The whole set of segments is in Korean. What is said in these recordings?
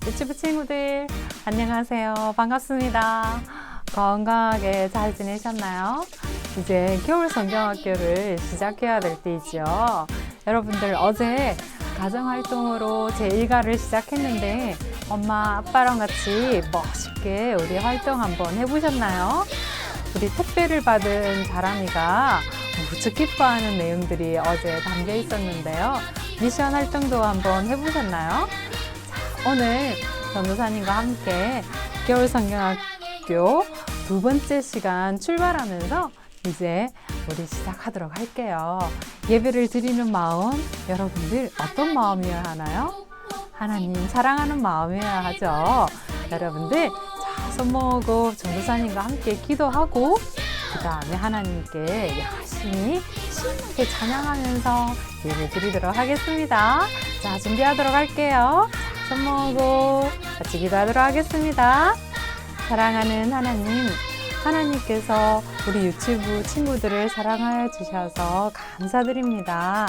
유튜브 친구들 안녕하세요. 반갑습니다. 건강하게 잘 지내셨나요? 이제 겨울 성경학교를 시작해야 될 때이죠. 여러분들 어제 가정활동으로 제1가를 시작했는데 엄마 아빠랑 같이 멋있게 우리 활동 한번 해보셨나요? 우리 택배를 받은 자람이가 무척 기뻐하는 내용들이 어제 담겨 있었는데요. 미션 활동도 한번 해보셨나요? 자, 오늘 전도사님과 함께 겨울 성경학교 두 번째 시간 출발하면서 이제 우리 시작하도록 할게요. 예배를 드리는 마음, 여러분들 어떤 마음이어야 하나요? 하나님 사랑하는 마음이어야 하죠. 여러분들 자, 손 모으고 전도사님과 함께 기도하고 그 다음에 하나님께 열심히 신나게 찬양하면서 예배 드리도록 하겠습니다. 자, 준비하도록 할게요. 손 모으고 같이 기도하도록 하겠습니다. 사랑하는 하나님, 하나님께서 우리 유튜브 친구들을 사랑하여 주셔서 감사드립니다.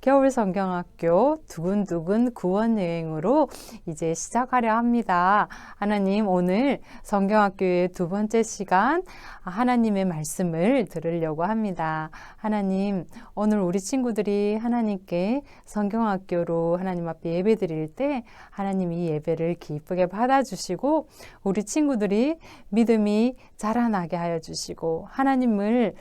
겨울 성경학교 두근두근 구원 여행으로 이제 시작하려 합니다. 하나님, 오늘 성경학교의 두 번째 시간 하나님의 말씀을 들으려고 합니다. 하나님, 오늘 우리 친구들이 하나님께 성경학교로 하나님 앞에 예배 드릴 때 하나님 이 예배를 기쁘게 받아주시고 우리 친구들이 믿음이 자라나게 하여 주시고 하나님을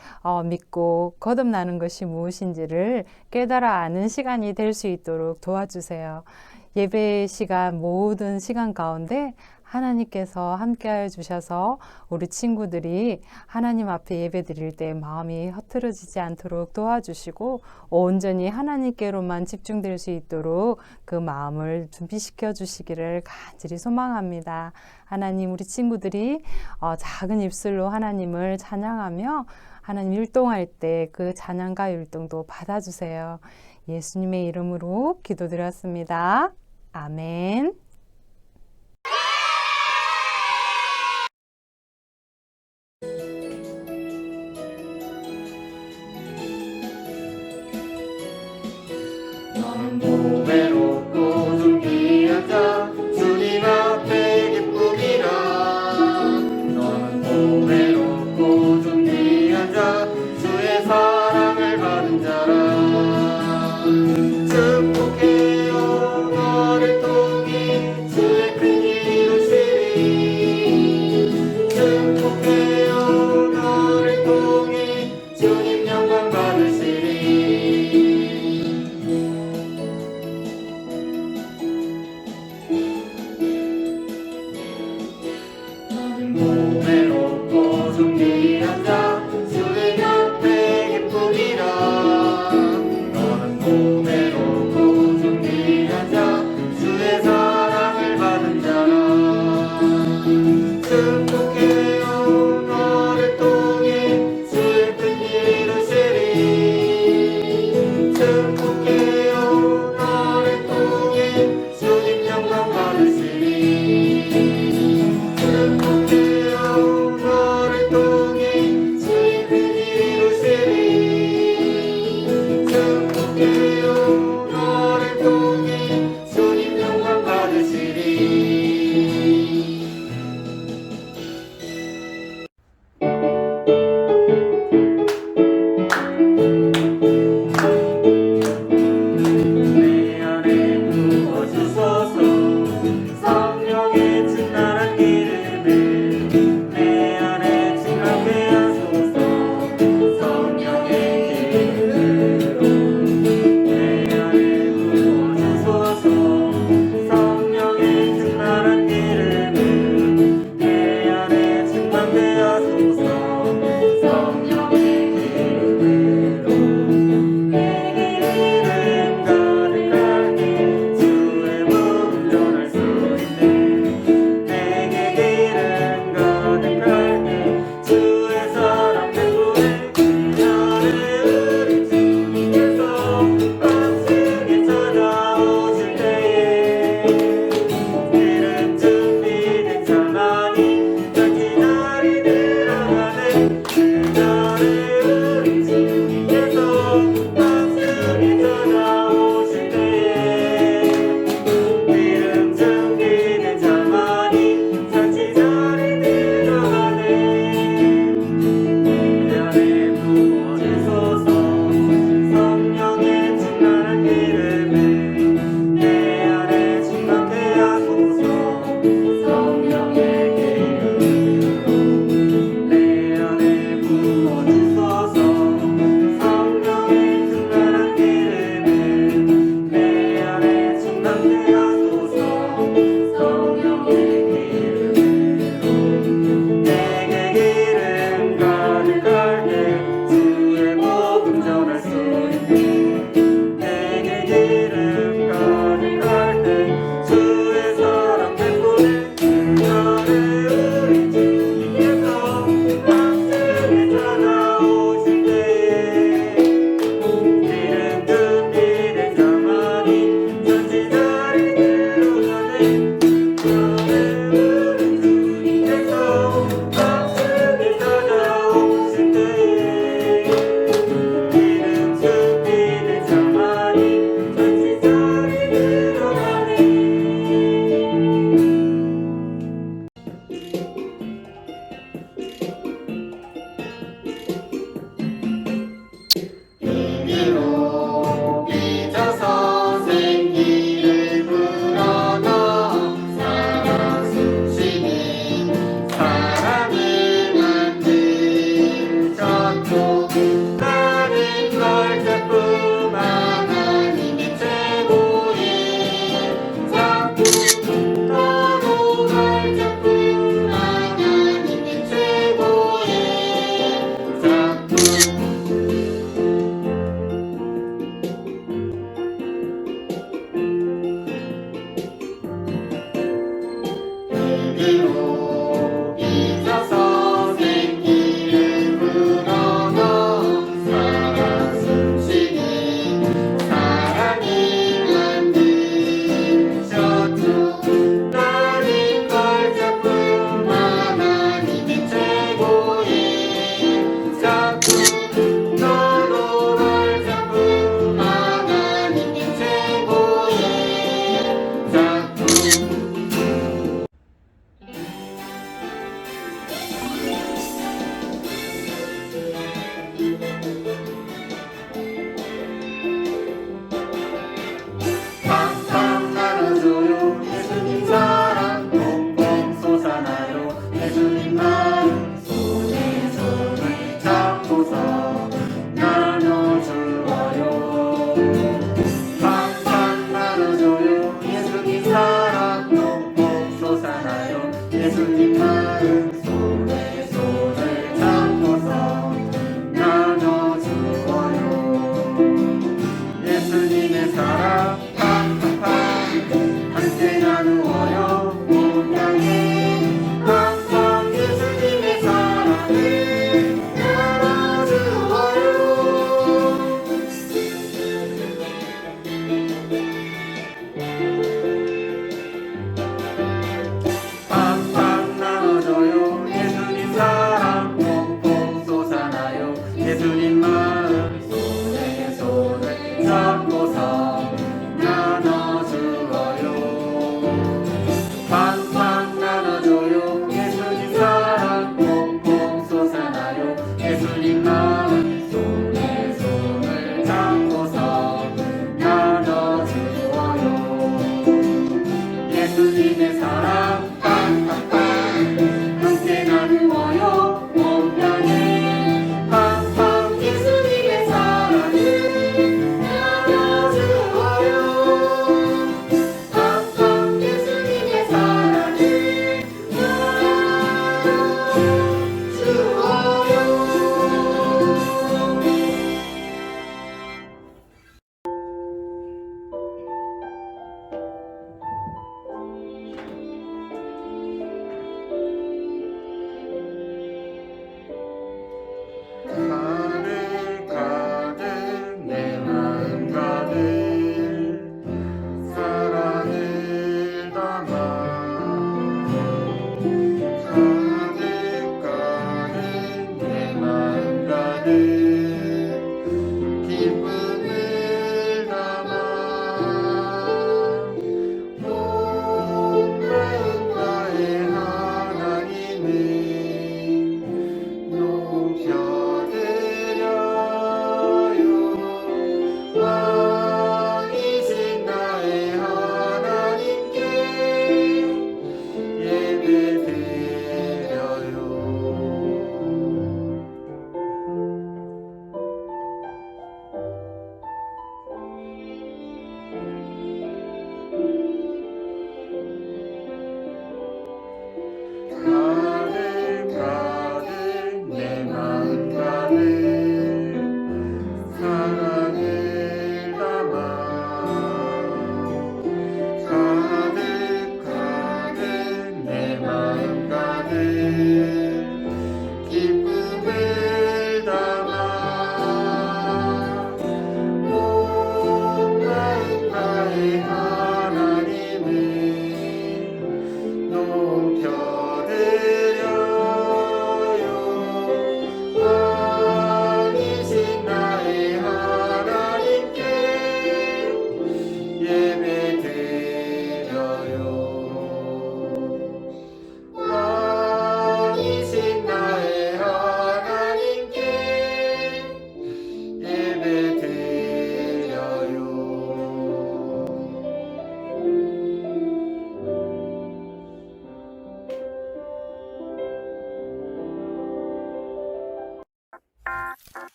믿고 거듭나는 것이 무엇인지를 깨달아 아는 시간이 될 수 있도록 도와주세요. 예배 시간 모든 시간 가운데 하나님께서 함께하여 주셔서 우리 친구들이 하나님 앞에 예배 드릴 때 마음이 흐트러지지 않도록 도와주시고 온전히 하나님께로만 집중될 수 있도록 그 마음을 준비시켜 주시기를 간절히 소망합니다. 하나님, 우리 친구들이 작은 입술로 하나님을 찬양하며 하나님 율동할 때 그 찬양과 율동도 받아주세요. 예수님의 이름으로 기도드렸습니다. 아멘. 너는 보배롭고 존귀한 자 주님 앞에 기쁨이라. 너는 보배롭고 존귀한 자 주의 사랑을 받은 자라. 축복해요 너를 통해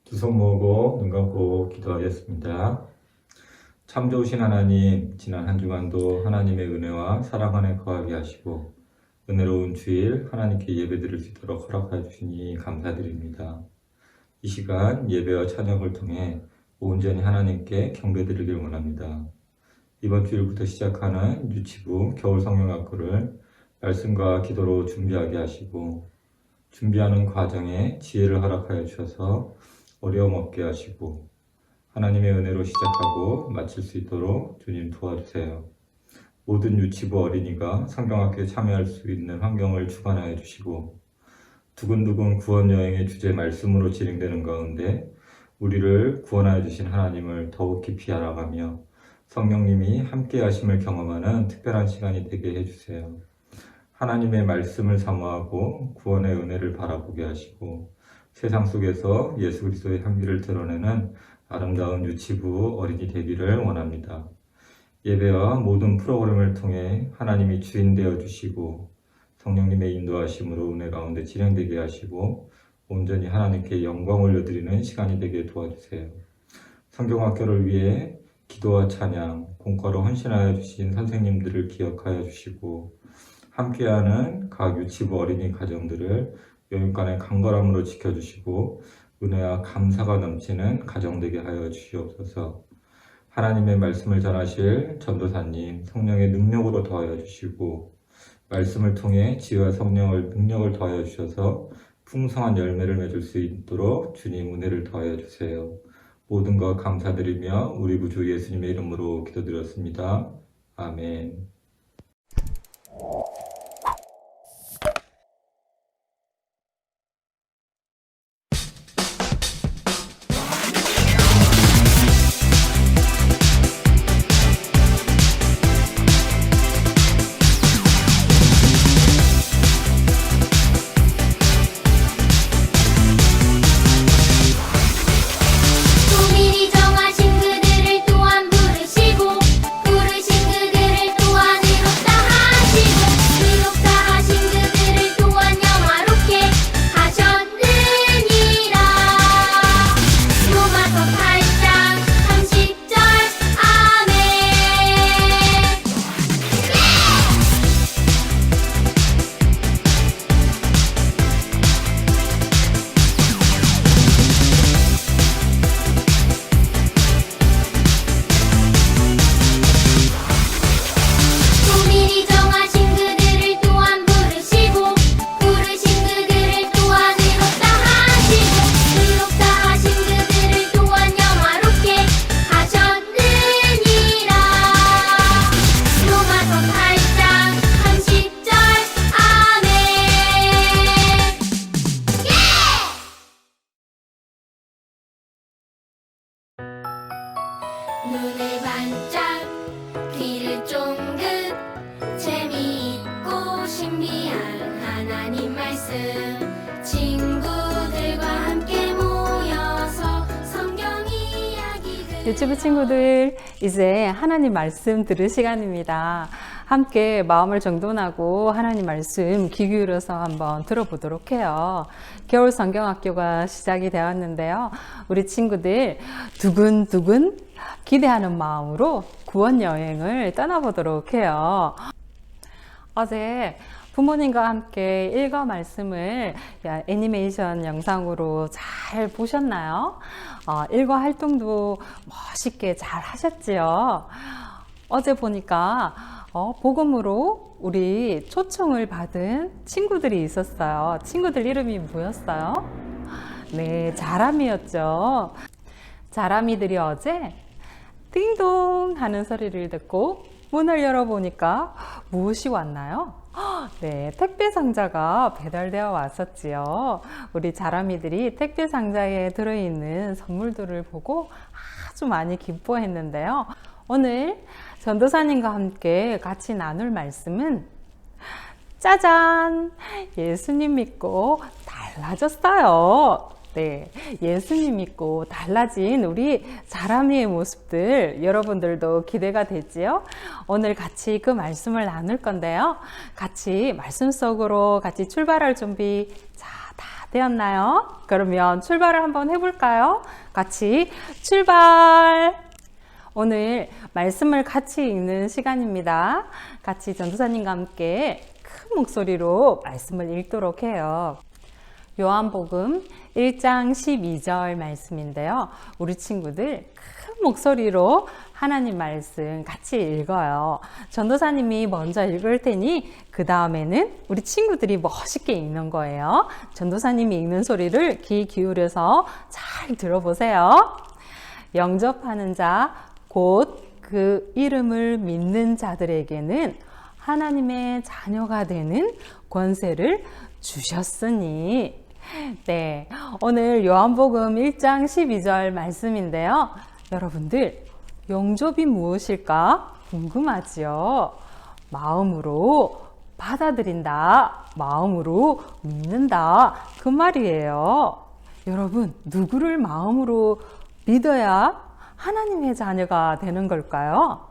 두 손 모으고 눈 감고 기도하겠습니다. 참 좋으신 하나님, 지난 한 주간도 하나님의 은혜와 사랑 안에 거하게 하시고 은혜로운 주일 하나님께 예배드릴 수 있도록 허락해 주시니 감사드립니다. 이 시간 예배와 찬양을 통해 온전히 하나님께 경배드리길 원합니다. 이번 주일부터 시작하는 유치부 겨울 성경학교를 말씀과 기도로 준비하게 하시고 준비하는 과정에 지혜를 허락하여 주셔서 어려움 없게 하시고 하나님의 은혜로 시작하고 마칠 수 있도록 주님 도와주세요. 모든 유치부 어린이가 성경학교에 참여할 수 있는 환경을 주관하여 주시고 두근두근 구원 여행의 주제 말씀으로 진행되는 가운데 우리를 구원하여 주신 하나님을 더욱 깊이 알아가며 성령님이 함께 하심을 경험하는 특별한 시간이 되게 해주세요. 하나님의 말씀을 사모하고 구원의 은혜를 바라보게 하시고 세상 속에서 예수 그리스도의 향기를 드러내는 아름다운 유치부 어린이 되기를 원합니다. 예배와 모든 프로그램을 통해 하나님이 주인 되어 주시고 성령님의 인도하심으로 은혜 가운데 진행되게 하시고 온전히 하나님께 영광 올려드리는 시간이 되게 도와주세요. 성경학교를 위해 기도와 찬양, 공과로 헌신하여 주신 선생님들을 기억하여 주시고 함께하는 각 유치부 어린이 가정들을 영육간의 강건함으로 지켜주시고 은혜와 감사가 넘치는 가정 되게 하여 주시옵소서. 하나님의 말씀을 전하실 전도사님 성령의 능력으로 더하여 주시고 말씀을 통해 지혜와 성령을 능력을 더하여 주셔서 풍성한 열매를 맺을 수 있도록 주님 은혜를 더하여 주세요. 모든 것 감사드리며 우리 구주 예수님의 이름으로 기도드렸습니다. 아멘. 미리 정하신 그들을 또한 부르시고 부르신 그들을 또한 의롭다 하시고 의롭다 하신 그들을 또한 영화롭게 하셨느니라. 로마서 8장 30절 아멘. 또 미리 정하신 그들을 또한 부르시고 부르신 그들을 또한 의롭다 하시고 의롭다 하신 그들을 또한 영화롭게 하셨느니라. 로마서 8장 30절 아멘. 눈을 반짝 귀를 쫑긋 재미있고 신비한 하나님 말씀 친구들과 함께 모여서 성경 이야기들 유치부 친구들, 이제 하나님 말씀 들을 시간입니다. 함께 마음을 정돈하고 하나님 말씀 귀 기울여서 한번 들어보도록 해요. 겨울 성경학교가 시작이 되었는데요. 우리 친구들 두근두근 기대하는 마음으로 구원 여행을 떠나보도록 해요. 어제 부모님과 함께 일과 말씀을 애니메이션 영상으로 잘 보셨나요? 일과 활동도 멋있게 잘 하셨지요? 어제 보니까 복음으로 우리 초청을 받은 친구들이 있었어요. 친구들 이름이 뭐였어요? 네, 자람이었죠. 자람이들이 어제 띵동 하는 소리를 듣고 문을 열어보니까 무엇이 왔나요? 네, 택배 상자가 배달되어 왔었지요. 우리 자람이들이 택배 상자에 들어있는 선물들을 보고 아주 많이 기뻐했는데요. 오늘 전도사님과 함께 같이 나눌 말씀은 짜잔! 예수님 믿고 달라졌어요. 네, 예수님 믿고 달라진 우리 자람이의 모습들 여러분들도 기대가 되지요? 오늘 같이 그 말씀을 나눌 건데요. 같이 말씀 속으로 같이 출발할 준비 자, 다 되었나요? 그러면 출발을 한번 해볼까요? 같이 출발! 오늘 말씀을 같이 읽는 시간입니다. 같이 전도사님과 함께 큰 목소리로 말씀을 읽도록 해요. 요한복음 1장 12절 말씀인데요. 우리 친구들 큰 목소리로 하나님 말씀 같이 읽어요. 전도사님이 먼저 읽을 테니 그 다음에는 우리 친구들이 멋있게 읽는 거예요. 전도사님이 읽는 소리를 귀 기울여서 잘 들어보세요. 영접하는 자, 곧 그 이름을 믿는 자들에게는 하나님의 자녀가 되는 권세를 주셨으니. 네, 오늘 요한복음 1장 12절 말씀인데요. 여러분들, 영접이 무엇일까 궁금하지요? 마음으로 받아들인다, 마음으로 믿는다, 그 말이에요. 여러분, 누구를 마음으로 믿어야 하나님의 자녀가 되는 걸까요?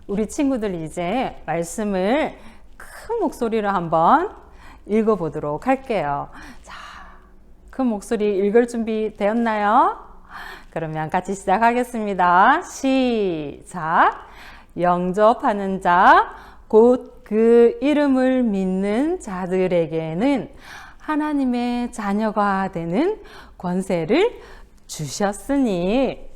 우리 친구들 이제 말씀을 큰 목소리로 한번 읽어보도록 할게요. 자, 큰 목소리 읽을 준비 되었나요? 그러면 같이 시작하겠습니다. 시작! 영접하는 자, 곧 그 이름을 믿는 자들에게는 하나님의 자녀가 되는 권세를 주셨으니.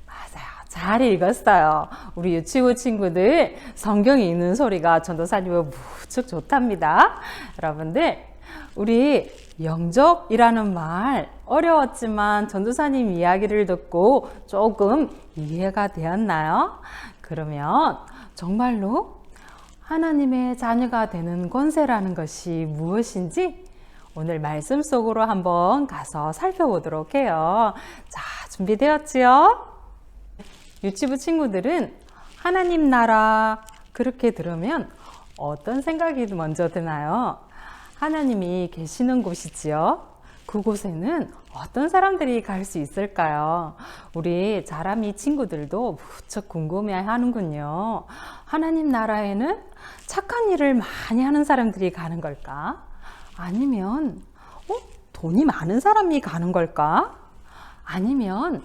맞아요. 잘 읽었어요. 우리 유치부 친구들 성경 읽는 소리가 전도사님은 무척 좋답니다. 여러분들, 우리 영접이라는 말 어려웠지만 전도사님 이야기를 듣고 조금 이해가 되었나요? 그러면 정말로 하나님의 자녀가 되는 권세라는 것이 무엇인지 오늘 말씀 속으로 한번 가서 살펴보도록 해요. 자, 준비되었지요? 유치부 친구들은 하나님 나라 그렇게 들으면 어떤 생각이 먼저 드나요? 하나님이 계시는 곳이지요. 그곳에는 어떤 사람들이 갈 수 있을까요? 우리 자라미 친구들도 무척 궁금해하는군요. 하나님 나라에는 착한 일을 많이 하는 사람들이 가는 걸까? 아니면 돈이 많은 사람이 가는 걸까? 아니면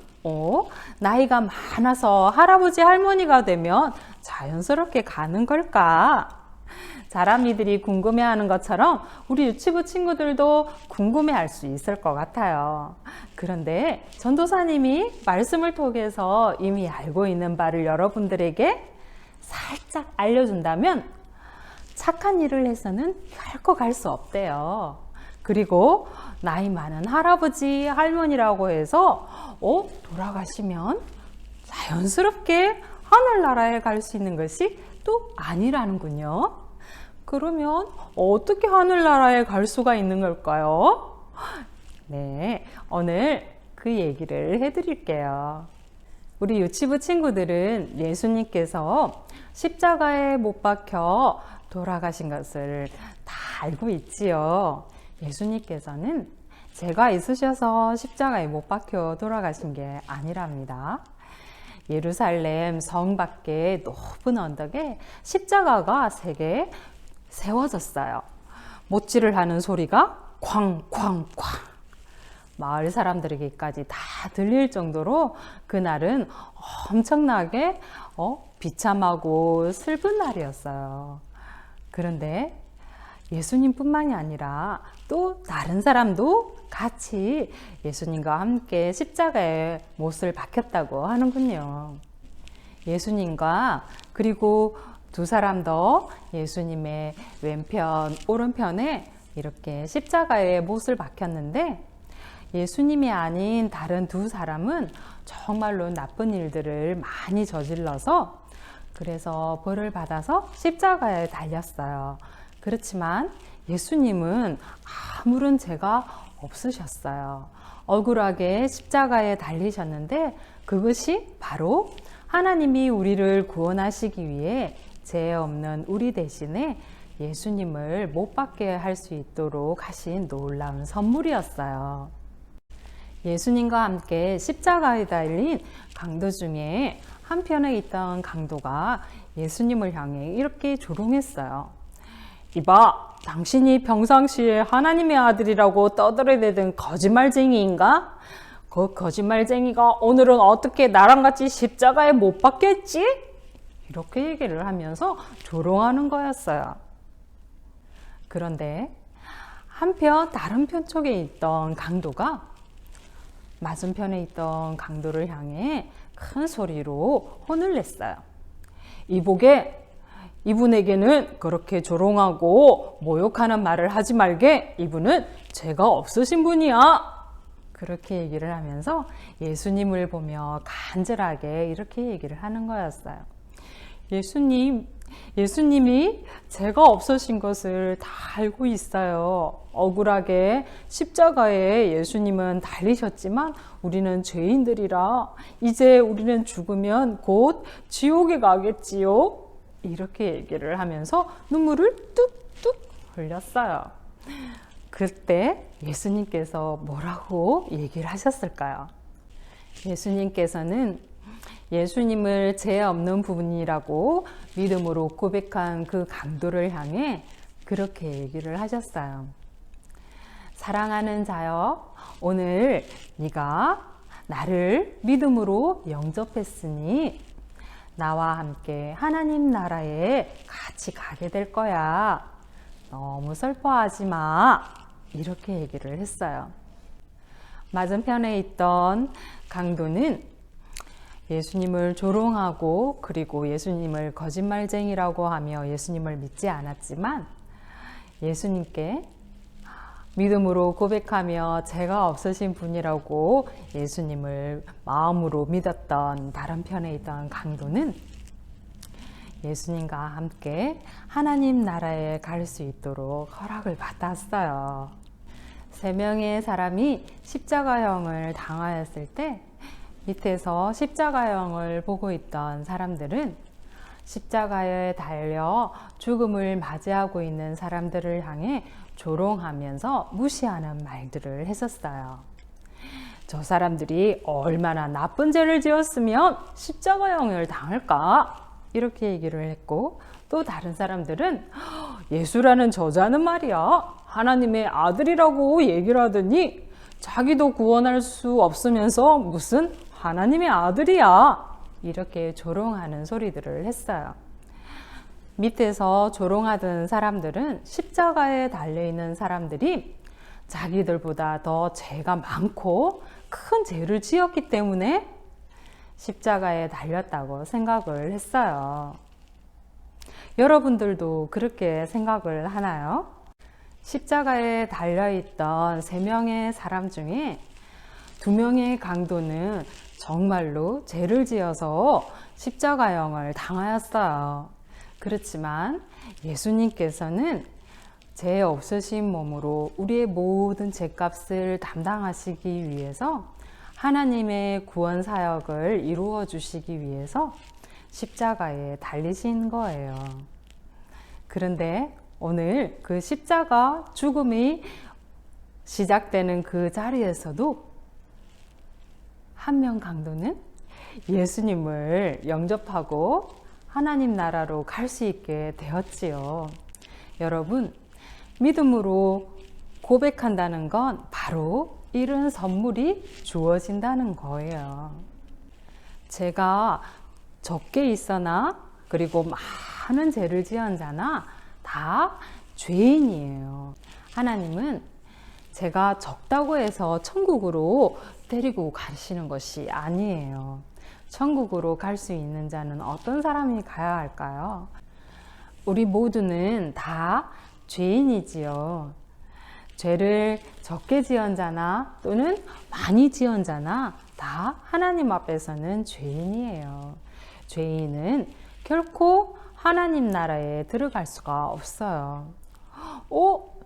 나이가 많아서 할아버지 할머니가 되면 자연스럽게 가는 걸까? 자라미들이 궁금해하는 것처럼 우리 유치부 친구들도 궁금해할 수 있을 것 같아요. 그런데 전도사님이 말씀을 통해서 이미 알고 있는 바를 여러분들에게 살짝 알려준다면 착한 일을 해서는 결코 갈 수 없대요. 그리고 나이 많은 할아버지 할머니라고 해서 돌아가시면 자연스럽게 하늘나라에 갈 수 있는 것이 또 아니라는군요. 그러면 어떻게 하늘나라에 갈 수가 있는 걸까요? 네, 오늘 그 얘기를 해드릴게요. 우리 유치부 친구들은 예수님께서 십자가에 못 박혀 돌아가신 것을 다 알고 있지요. 예수님께서는 죄가 있으셔서 십자가에 못 박혀 돌아가신 게 아니랍니다. 예루살렘 성 밖에 높은 언덕에 십자가가 3개 세워졌어요. 못질을 하는 소리가 쾅쾅쾅 마을 사람들에게까지 다 들릴 정도로 그날은 엄청나게 비참하고 슬픈 날이었어요. 그런데 예수님뿐만이 아니라 또 다른 사람도 같이 예수님과 함께 십자가에 못을 박혔다고 하는군요. 예수님과 그리고 2 사람 더 예수님의 왼편, 오른편에 이렇게 십자가에 못을 박혔는데 예수님이 아닌 다른 2 사람은 정말로 나쁜 일들을 많이 저질러서 그래서 벌을 받아서 십자가에 달렸어요. 그렇지만 예수님은 아무런 죄가 없으셨어요. 억울하게 십자가에 달리셨는데 그것이 바로 하나님이 우리를 구원하시기 위해 죄 없는 우리 대신에 예수님을 못 박게 할 수 있도록 하신 놀라운 선물이었어요. 예수님과 함께 십자가에 달린 강도 중에 한편에 있던 강도가 예수님을 향해 이렇게 조롱했어요. 이봐, 당신이 평상시에 하나님의 아들이라고 떠들어대던 거짓말쟁이인가? 그 거짓말쟁이가 오늘은 어떻게 나랑 같이 십자가에 못 박겠지? 이렇게 얘기를 하면서 조롱하는 거였어요. 그런데 한편 다른 편 쪽에 있던 강도가 맞은편에 있던 강도를 향해 큰 소리로 혼을 냈어요. 이분에게는 그렇게 조롱하고 모욕하는 말을 하지 말게. 이분은 죄가 없으신 분이야. 그렇게 얘기를 하면서 예수님을 보며 간절하게 이렇게 얘기를 하는 거였어요. 예수님이 죄가 없으신 것을 다 알고 있어요. 억울하게 십자가에 예수님은 달리셨지만 우리는 죄인들이라 이제 우리는 죽으면 곧 지옥에 가겠지요. 이렇게 얘기를 하면서 눈물을 뚝뚝 흘렸어요. 그때 예수님께서 뭐라고 얘기를 하셨을까요? 예수님께서는 예수님을 죄 없는 분이라고 믿음으로 고백한 그 강도를 향해 그렇게 얘기를 하셨어요. 사랑하는 자여, 오늘 네가 나를 믿음으로 영접했으니 나와 함께 하나님 나라에 같이 가게 될 거야. 너무 슬퍼하지 마. 이렇게 얘기를 했어요. 맞은편에 있던 강도는 예수님을 조롱하고 그리고 예수님을 거짓말쟁이라고 하며 예수님을 믿지 않았지만 예수님께 믿음으로 고백하며 죄가 없으신 분이라고 예수님을 마음으로 믿었던 다른 편에 있던 강도는 예수님과 함께 하나님 나라에 갈 수 있도록 허락을 받았어요. 3명의 사람이 십자가형을 당하였을 때 밑에서 십자가형을 보고 있던 사람들은 십자가에 달려 죽음을 맞이하고 있는 사람들을 향해 조롱하면서 무시하는 말들을 했었어요. 저 사람들이 얼마나 나쁜 죄를 지었으면 십자가형을 당할까? 이렇게 얘기를 했고, 또 다른 사람들은 예수라는 저자는 말이야 하나님의 아들이라고 얘기를 하더니 자기도 구원할 수 없으면서 무슨 하나님의 아들이야, 이렇게 조롱하는 소리들을 했어요. 밑에서 조롱하던 사람들은 십자가에 달려있는 사람들이 자기들보다 더 죄가 많고 큰 죄를 지었기 때문에 십자가에 달렸다고 생각을 했어요. 여러분들도 그렇게 생각을 하나요? 십자가에 달려있던 3명의 사람 중에 2명의 강도는 정말로 죄를 지어서 십자가형을 당하였어요. 그렇지만 예수님께서는 죄 없으신 몸으로 우리의 모든 죄값을 담당하시기 위해서 하나님의 구원 사역을 이루어 주시기 위해서 십자가에 달리신 거예요. 그런데 오늘 그 십자가 죽음이 시작되는 그 자리에서도 한 명 강도는 예수님을 영접하고 하나님 나라로 갈 수 있게 되었지요. 여러분, 믿음으로 고백한다는 건 바로 이런 선물이 주어진다는 거예요. 제가 적게 있거나 그리고 많은 죄를 지은 자나 다 죄인이에요. 하나님은 제가 적다고 해서 천국으로 데리고 가시는 것이 아니에요. 천국으로 갈 수 있는 자는 어떤 사람이 가야 할까요? 우리 모두는 다 죄인이지요. 죄를 적게 지은 자나 또는 많이 지은 자나 다 하나님 앞에서는 죄인이에요. 죄인은 결코 하나님 나라에 들어갈 수가 없어요.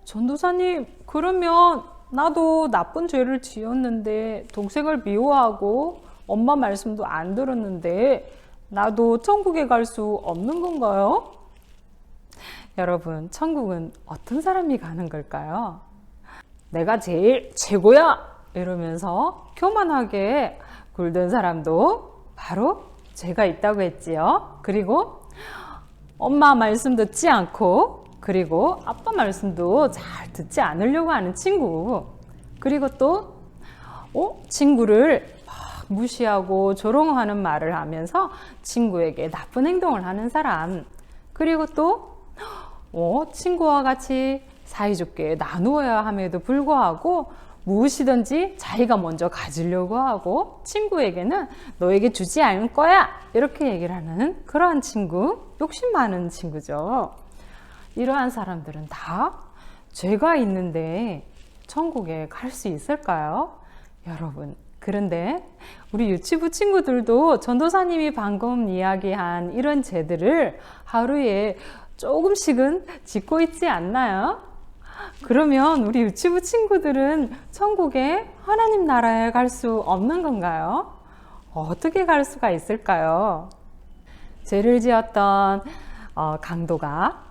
전도사님, 그러면 나도 나쁜 죄를 지었는데 동생을 미워하고 엄마 말씀도 안 들었는데 나도 천국에 갈 수 없는 건가요? 여러분, 천국은 어떤 사람이 가는 걸까요? 내가 제일 최고야! 이러면서 교만하게 굴던 사람도 바로 죄가 있다고 했지요. 그리고 엄마 말씀 듣지 않고 그리고 아빠 말씀도 잘 듣지 않으려고 하는 친구. 그리고 또 친구를 막 무시하고 조롱하는 말을 하면서 친구에게 나쁜 행동을 하는 사람. 그리고 또 친구와 같이 사이좋게 나누어야 함에도 불구하고 무엇이든지 자기가 먼저 가지려고 하고 친구에게는 너에게 주지 않을 거야 이렇게 얘기를 하는 그러한 친구, 욕심 많은 친구죠. 이러한 사람들은 다 죄가 있는데 천국에 갈 수 있을까요? 여러분, 그런데 우리 유치부 친구들도 전도사님이 방금 이야기한 이런 죄들을 하루에 조금씩은 짓고 있지 않나요? 그러면 우리 유치부 친구들은 천국에 하나님 나라에 갈 수 없는 건가요? 어떻게 갈 수가 있을까요? 죄를 지었던 강도가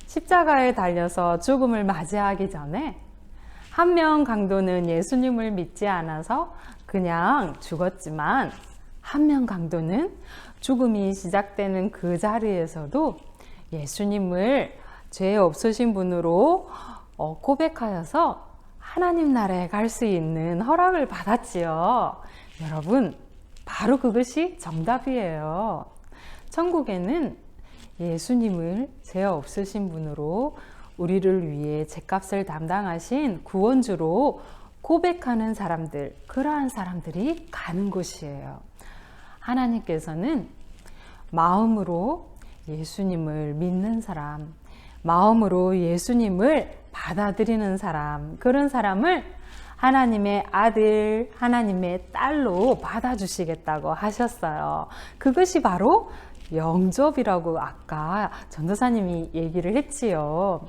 십자가에 달려서 죽음을 맞이하기 전에 한 명 강도는 예수님을 믿지 않아서 그냥 죽었지만 한 명 강도는 죽음이 시작되는 그 자리에서도 예수님을 죄 없으신 분으로 고백하여서 하나님 나라에 갈 수 있는 허락을 받았지요. 여러분, 바로 그것이 정답이에요. 천국에는 예수님을 죄 없으신 분으로 우리를 위해 죄값을 담당하신 구원주로 고백하는 사람들, 그러한 사람들이 가는 곳이에요. 하나님께서는 마음으로 예수님을 믿는 사람, 마음으로 예수님을 받아들이는 사람, 그런 사람을 하나님의 아들, 하나님의 딸로 받아주시겠다고 하셨어요. 그것이 바로 영접이라고 아까 전도사님이 얘기를 했지요.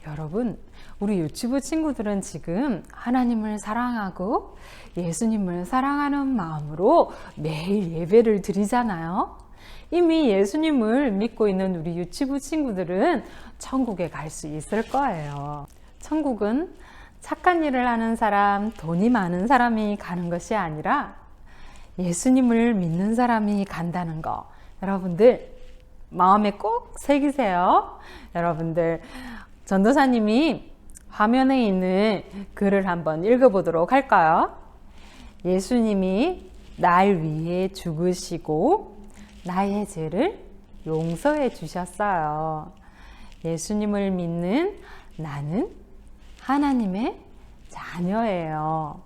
여러분, 우리 유치부 친구들은 지금 하나님을 사랑하고 예수님을 사랑하는 마음으로 매일 예배를 드리잖아요. 이미 예수님을 믿고 있는 우리 유치부 친구들은 천국에 갈 수 있을 거예요. 천국은 착한 일을 하는 사람, 돈이 많은 사람이 가는 것이 아니라 예수님을 믿는 사람이 간다는 거, 여러분들 마음에 꼭 새기세요. 여러분들, 전도사님이 화면에 있는 글을 한번 읽어보도록 할까요? 예수님이 날 위해 죽으시고 나의 죄를 용서해 주셨어요. 예수님을 믿는 나는 하나님의 자녀예요.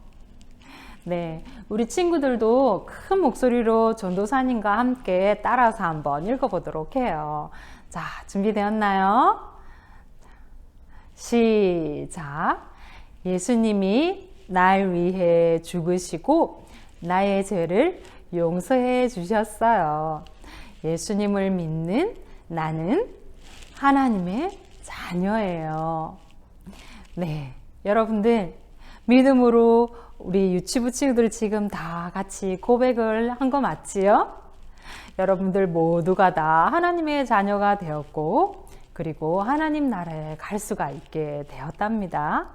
네, 우리 친구들도 큰 목소리로 전도사님과 함께 따라서 한번 읽어보도록 해요. 자, 준비되었나요? 시작. 예수님이 날 위해 죽으시고 나의 죄를 용서해 주셨어요. 예수님을 믿는 나는 하나님의 자녀예요. 네, 여러분들 믿음으로 우리 유치부 친구들 지금 다 같이 고백을 한 거 맞지요? 여러분들 모두가 다 하나님의 자녀가 되었고 그리고 하나님 나라에 갈 수가 있게 되었답니다.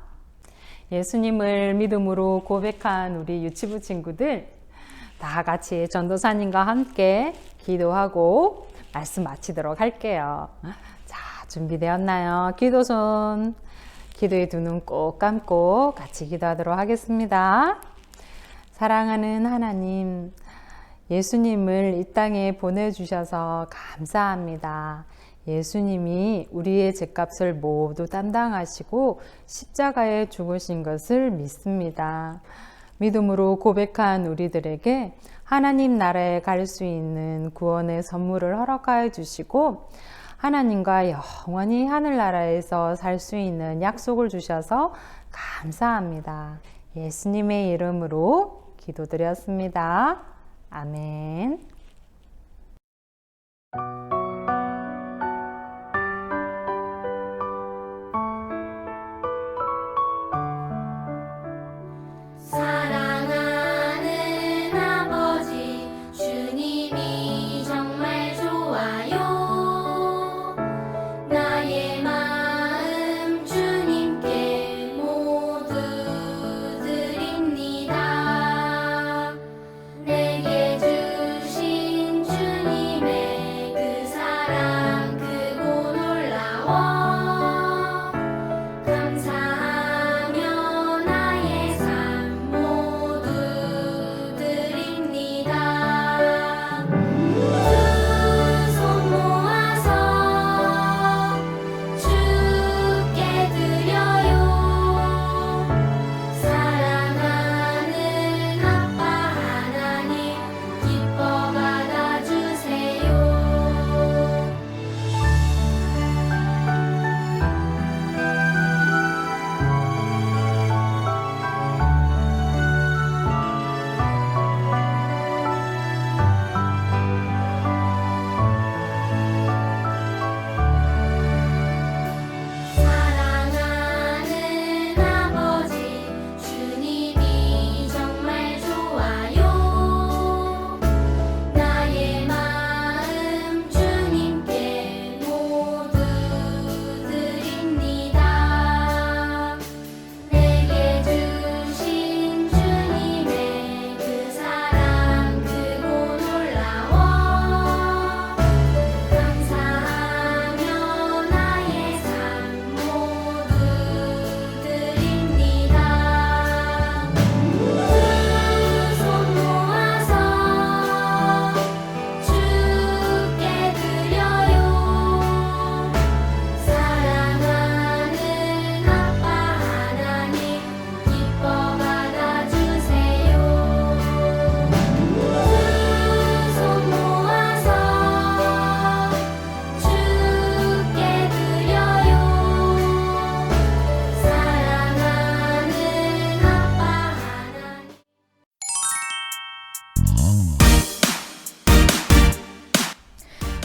예수님을 믿음으로 고백한 우리 유치부 친구들 다 같이 전도사님과 함께 기도하고 말씀 마치도록 할게요. 자, 준비되었나요? 기도손, 기도의 두 눈 꼭 감고 같이 기도하도록 하겠습니다. 사랑하는 하나님, 예수님을 이 땅에 보내주셔서 감사합니다. 예수님이 우리의 죄값을 모두担당하시고 십자가에 죽으신 것을 믿습니다. 믿음으로 고백한 우리들에게 하나님 나라에 갈 수 있는 구원의 선물을 허락하여 주시고 하나님과 영원히 하늘나라에서 살 수 있는 약속을 주셔서 감사합니다. 예수님의 이름으로 기도드렸습니다. 아멘. 사랑하는 아버지, 주님이 정말 좋아요. 나의 마음 주님께 모두 드립니다. 내게 주신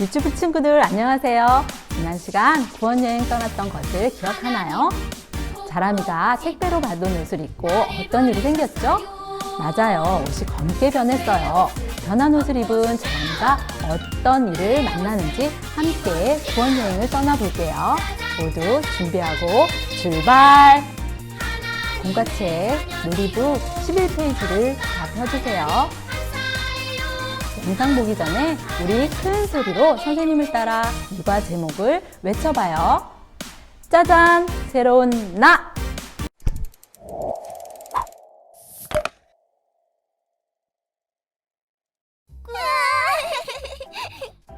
유튜브 친구들 안녕하세요. 지난 시간 구원여행 떠났던 것을 기억하나요? 자람이가 택배로 받은 옷을 입고 어떤 일이 생겼죠? 맞아요. 옷이 검게 변했어요. 변한 옷을 입은 자람이가 어떤 일을 만나는지 함께 구원여행을 떠나볼게요. 모두 준비하고 출발! 공과책 놀이북 11페이지를 다 펴주세요. 영상 보기 전에 우리 큰 소리로 선생님을 따라 육아 제목을 외쳐봐요. 짜잔! 새로운 나!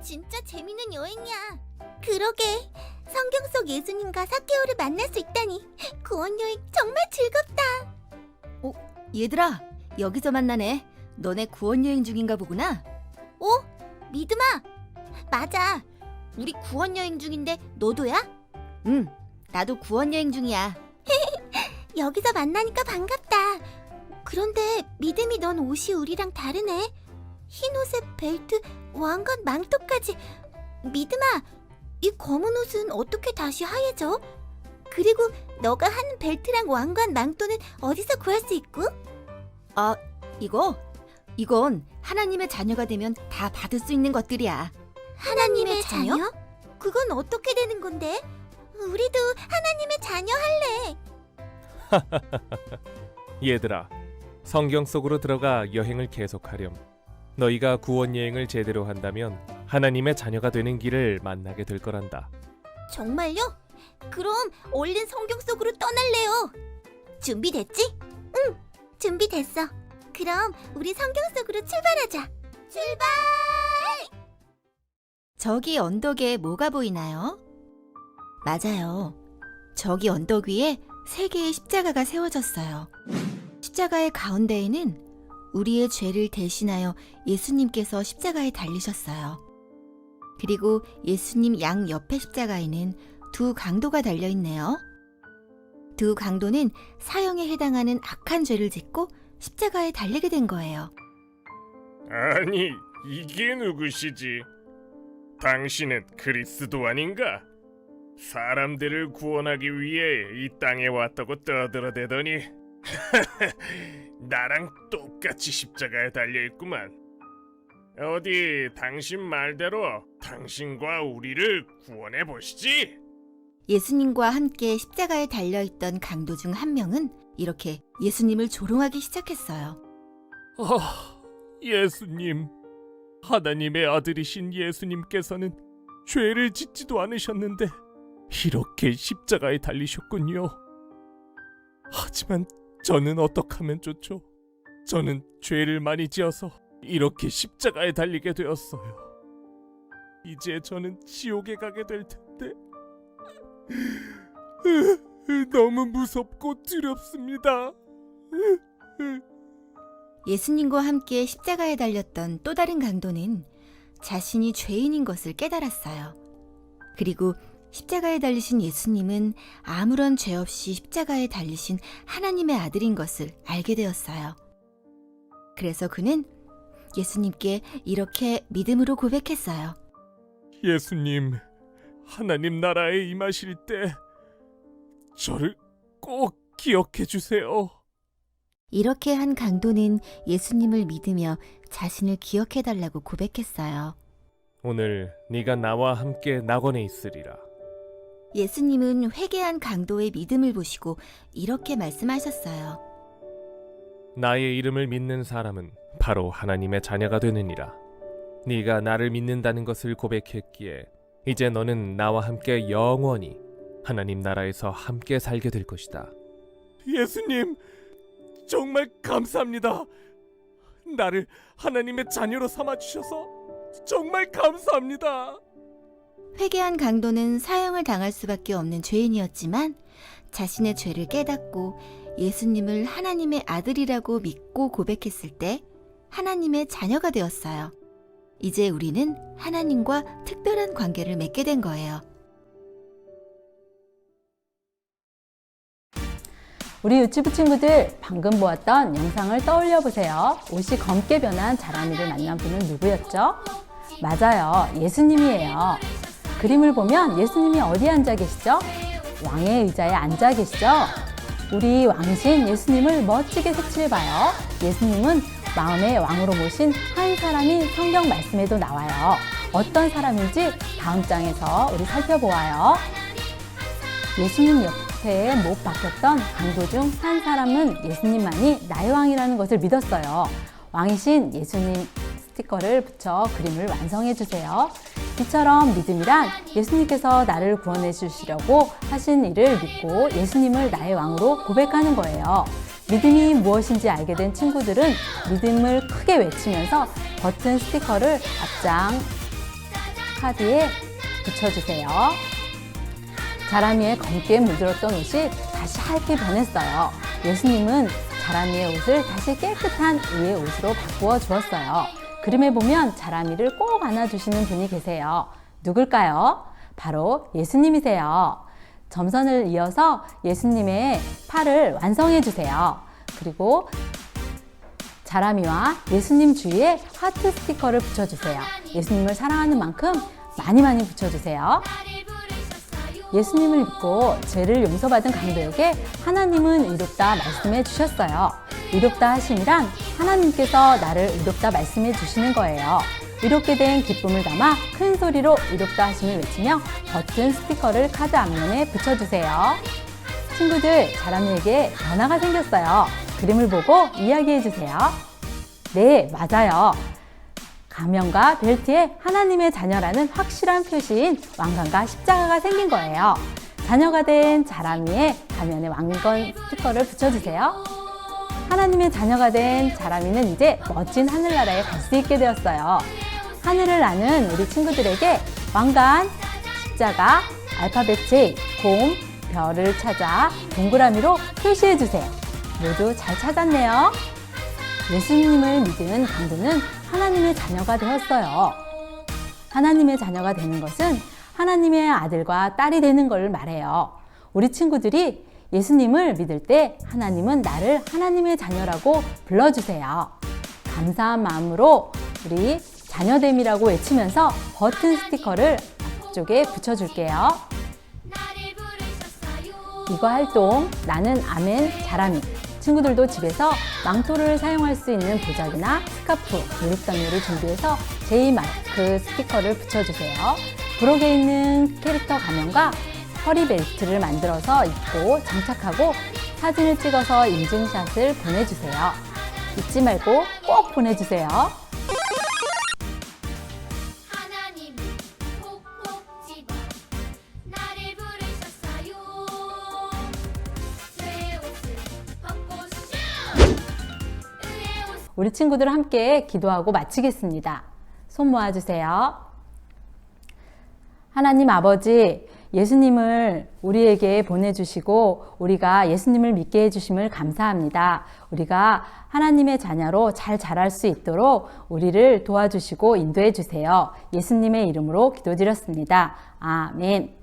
진짜 재밌는 여행이야. 그러게, 성경 속 예수님과 사케오를 만날 수 있다니 구원 여행 정말 즐겁다. 얘들아, 여기서 만나네. 너네 구원 여행 중인가 보구나. 믿음아, 맞아. 우리 구원 여행 중인데 너도야? 응, 나도 구원 여행 중이야. 여기서 만나니까 반갑다. 그런데 믿음이 넌 옷이 우리랑 다르네. 흰 옷에 벨트, 왕관, 망토까지. 믿음아, 이 검은 옷은 어떻게 다시 하얘져? 그리고 너가 하는 벨트랑 왕관, 망토는 어디서 구할 수 있고? 이건 하나님의 자녀가 되면 다 받을 수 있는 것들이야. 하나님의 자녀? 그건 어떻게 되는 건데? 우리도 하나님의 자녀 할래. 얘들아, 성경 속으로 들어가 여행을 계속하렴. 너희가 구원 여행을 제대로 한다면 하나님의 자녀가 되는 길을 만나게 될 거란다. 정말요? 그럼 얼른 성경 속으로 떠날래요. 준비됐지? 응, 준비됐어. 그럼 우리 성경 속으로 출발하자. 출발! 저기 언덕에 뭐가 보이나요? 맞아요. 저기 언덕 위에 3개의 십자가가 세워졌어요. 십자가의 가운데에는 우리의 죄를 대신하여 예수님께서 십자가에 달리셨어요. 그리고 예수님 양 옆에 십자가에는 2 강도가 달려있네요. 2 강도는 사형에 해당하는 악한 죄를 짓고 십자가에 달리게 된 거예요. 아니, 이게 누구시지? 당신은 그리스도 아닌가? 사람들을 구원하기 위해 이 땅에 왔다고 떠들어대더니 나랑 똑같이 십자가에 달려있구만. 어디 당신 말대로 당신과 우리를 구원해 보시지. 예수님과 함께 십자가에 달려있던 강도 중 한 명은 이렇게 예수님을 조롱하기 시작했어요. 예수님, 하나님의 아들이신 예수님께서는 죄를 짓지도 않으셨는데 이렇게 십자가에 달리셨군요. 하지만 저는 어떡하면 좋죠? 저는 죄를 많이 지어서 이렇게 십자가에 달리게 되었어요. 이제 저는 지옥에 가게 될 텐데 너무 무섭고 두렵습니다. 예수님과 함께 십자가에 달렸던 또 다른 강도는 자신이 죄인인 것을 깨달았어요. 그리고 십자가에 달리신 예수님은 아무런 죄 없이 십자가에 달리신 하나님의 아들인 것을 알게 되었어요. 그래서 그는 예수님께 이렇게 믿음으로 고백했어요. 예수님, 하나님 나라에 임하실 때 저를 꼭 기억해 주세요. 이렇게 한 강도는 예수님을 믿으며 자신을 기억해달라고 고백했어요. 오늘 네가 나와 함께 낙원에 있으리라. 예수님은 회개한 강도의 믿음을 보시고 이렇게 말씀하셨어요. 나의 이름을 믿는 사람은 바로 하나님의 자녀가 되느니라. 네가 나를 믿는다는 것을 고백했기에 이제 너는 나와 함께 영원히 하나님 나라에서 함께 살게 될 것이다. 예수님, 정말 감사합니다. 나를 하나님의 자녀로 삼아주셔서 정말 감사합니다. 회개한 강도는 사형을 당할 수밖에 없는 죄인이었지만 자신의 죄를 깨닫고 예수님을 하나님의 아들이라고 믿고 고백했을 때 하나님의 자녀가 되었어요. 이제 우리는 하나님과 특별한 관계를 맺게 된 거예요. 우리 유튜브 친구들 방금 보았던 영상을 떠올려 보세요. 옷이 검게 변한 자라미를 만난 분은 누구였죠? 맞아요. 예수님이에요. 그림을 보면 예수님이 어디에 앉아 계시죠? 왕의 의자에 앉아 계시죠? 우리 왕이신 예수님을 멋지게 색칠해봐요. 예수님은 마음의 왕으로 모신 한 사람이 성경 말씀에도 나와요. 어떤 사람인지 다음 장에서 우리 살펴보아요. 예수님 옆에 못 박혔던 강도 중 한 사람은 예수님만이 나의 왕이라는 것을 믿었어요. 왕이신 예수님 스티커를 붙여 그림을 완성해 주세요. 이처럼 믿음이란 예수님께서 나를 구원해 주시려고 하신 일을 믿고 예수님을 나의 왕으로 고백하는 거예요. 믿음이 무엇인지 알게 된 친구들은 믿음을 크게 외치면서 버튼 스티커를 앞장 카드에 붙여주세요. 자라미의 검게 물들었던 옷이 다시 하얗게 변했어요. 예수님은 자라미의 옷을 다시 깨끗한 의의 옷으로 바꾸어 주었어요. 그림에 보면 자라미를 꼭 안아주시는 분이 계세요. 누굴까요? 바로 예수님이세요. 점선을 이어서 예수님의 팔을 완성해 주세요. 그리고 자라미와 예수님 주위에 하트 스티커를 붙여주세요. 예수님을 사랑하는 만큼 많이 붙여주세요. 예수님을 믿고 죄를 용서받은 강도에게 하나님은 의롭다 말씀해 주셨어요. 의롭다 하심이란 하나님께서 나를 의롭다 말씀해 주시는 거예요. 의롭게 된 기쁨을 담아 큰 소리로 의롭다 하심을 외치며 버튼 스티커를 카드 앞면에 붙여주세요. 친구들, 자라미에게 변화가 생겼어요. 그림을 보고 이야기해 주세요. 네, 맞아요. 가면과 벨트에 하나님의 자녀라는 확실한 표시인 왕관과 십자가가 생긴 거예요. 자녀가 된 자라미의 가면에 왕관 스티커를 붙여주세요. 하나님의 자녀가 된 자라미는 이제 멋진 하늘나라에 갈 수 있게 되었어요. 하늘을 나는 우리 친구들에게 왕관, 십자가, 알파벳 J, 곰, 별을 찾아 동그라미로 표시해주세요. 모두 잘 찾았네요. 예수님을 믿은 강도는 하나님의 자녀가 되었어요. 하나님의 자녀가 되는 것은 하나님의 아들과 딸이 되는 걸 말해요. 우리 친구들이 예수님을 믿을 때 하나님은 나를 하나님의 자녀라고 불러주세요. 감사한 마음으로 우리 자녀됨이라고 외치면서 버튼 스티커를 앞쪽에 붙여줄게요. 이거 활동 나는 아멘 자라미. 친구들도 집에서 망토를 사용할 수 있는 보자기나 스카프, 목욕담요를 준비해서 J마크 스티커를 붙여주세요. 부록에 있는 캐릭터 가면과 허리 벨트를 만들어서 입고 장착하고 사진을 찍어서 인증샷을 보내주세요. 잊지 말고 꼭 보내주세요. 하나님이 콕콕 집어 나를 부르셨어요. 새 옷을 벗고 슈 의의 옷 우리 친구들 함께 기도하고 마치겠습니다. 손 모아주세요. 하나님 아버지, 예수님을 우리에게 보내주시고 우리가 예수님을 믿게 해주심을 감사합니다. 우리가 하나님의 자녀로 잘 자랄 수 있도록 우리를 도와주시고 인도해 주세요. 예수님의 이름으로 기도드렸습니다. 아멘.